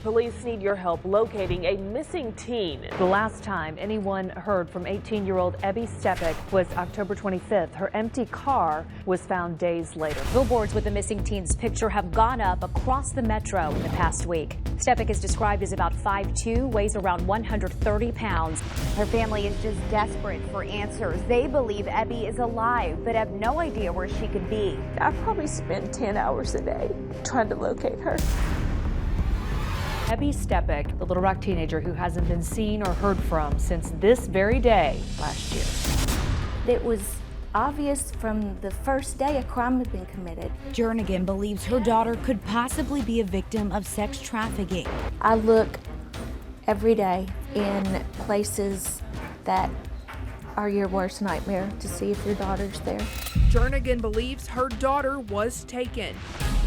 Police need your help locating a missing teen. The last time anyone heard from 18-year-old Ebby Steppach was October 25th. Her empty car was found days later. Billboards with the missing teen's picture have gone up across the metro in the past week. Steppach is described as about 5'2", weighs around 130 pounds. Her family is just desperate for answers. They believe Ebby is alive, but have no idea where she could be. I probably spend 10 hours a day trying to locate her. Ebby Steppach, the Little Rock teenager who hasn't been seen or heard from since this very day last year. It was obvious from the first day a crime had been committed. Jernigan believes her daughter could possibly be a victim of sex trafficking. I look every day in places that are your worst nightmare to see if your daughter's there. Jernigan believes her daughter was taken.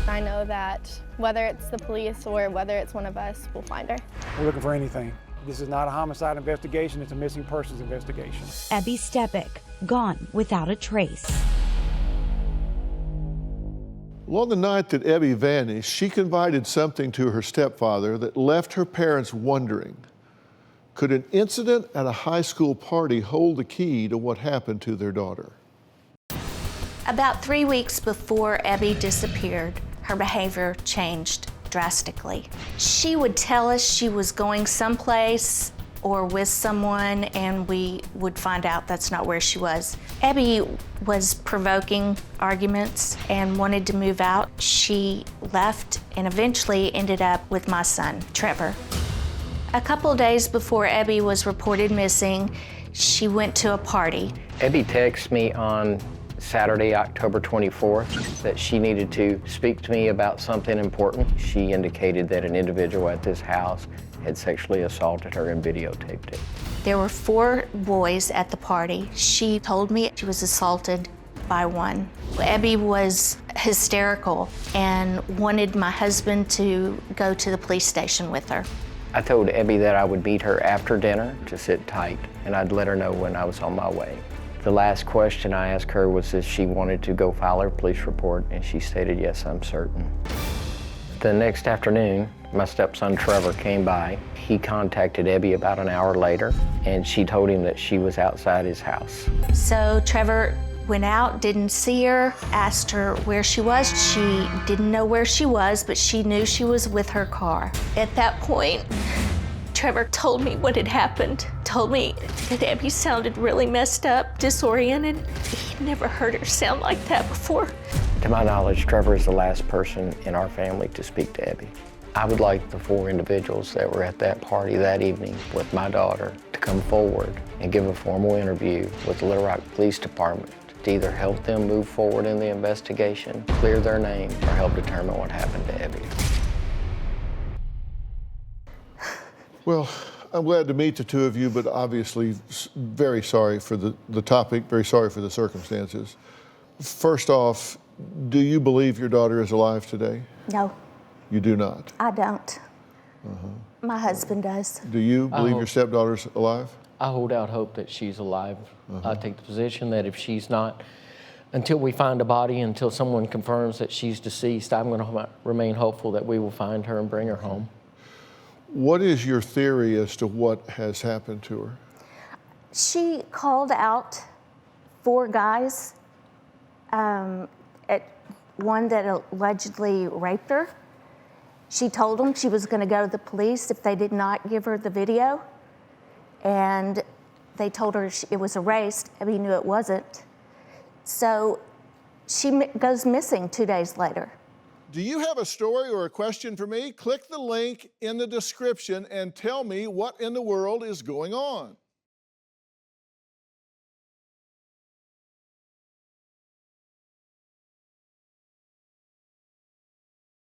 I know that whether it's the police or whether it's one of us, we'll find her. We're looking for anything. This is not a homicide investigation, it's a missing persons investigation. Ebby Steppach, gone without a trace. Well, on the night that Ebby vanished, she confided something to her stepfather that left her parents wondering, could an incident at a high school party hold the key to what happened to their daughter? About 3 weeks before Ebby disappeared, her behavior changed drastically. She would tell us she was going someplace or with someone, and we would find out that's not where she was. Ebby was provoking arguments and wanted to move out. She left and eventually ended up with my son, Trevor. A couple days before Ebby was reported missing, she went to a party. Ebby texted me on Saturday, October 24th, that she needed to speak to me about something important. She indicated that an individual at this house had sexually assaulted her and videotaped it. There were 4 boys at the party. She told me she was assaulted by one. Ebby was hysterical and wanted my husband to go to the police station with her. I told Ebby that I would meet her after dinner to sit tight, and I'd let her know when I was on my way. The last question I asked her was if she wanted to go file her police report, and she stated, yes, I'm certain. The next afternoon, my stepson Trevor came by. He contacted Ebby about an hour later, and she told him that she was outside his house. So Trevor went out, didn't see her, asked her where she was. She didn't know where she was, but she knew she was with her car. At that point, Trevor told me what had happened, told me that Ebby sounded really messed up, disoriented. He'd never heard her sound like that before. To my knowledge, Trevor is the last person in our family to speak to Ebby. I would like the 4 individuals that were at that party that evening with my daughter to come forward and give a formal interview with the Little Rock Police Department to either help them move forward in the investigation, clear their name, or help determine what happened to Ebby. Well, I'm glad to meet the two of you, but obviously very sorry for the topic, very sorry for the circumstances. First off, do you believe your daughter is alive today? No. You do not? I don't. My husband does. Do you believe your stepdaughter's alive? I hold out hope that she's alive. I take the position that if she's not, until we find a body, until someone confirms that she's deceased, I'm going to remain hopeful that we will find her and bring her home. What is your theory as to what has happened to her? She called out 4 guys, at one that allegedly raped her. She told them she was going to go to the police if they did not give her the video. And they told her it was erased. Abby knew it wasn't. So she goes missing 2 days later. Do you have a story or a question for me? Click the link in the description and tell me what in the world is going on.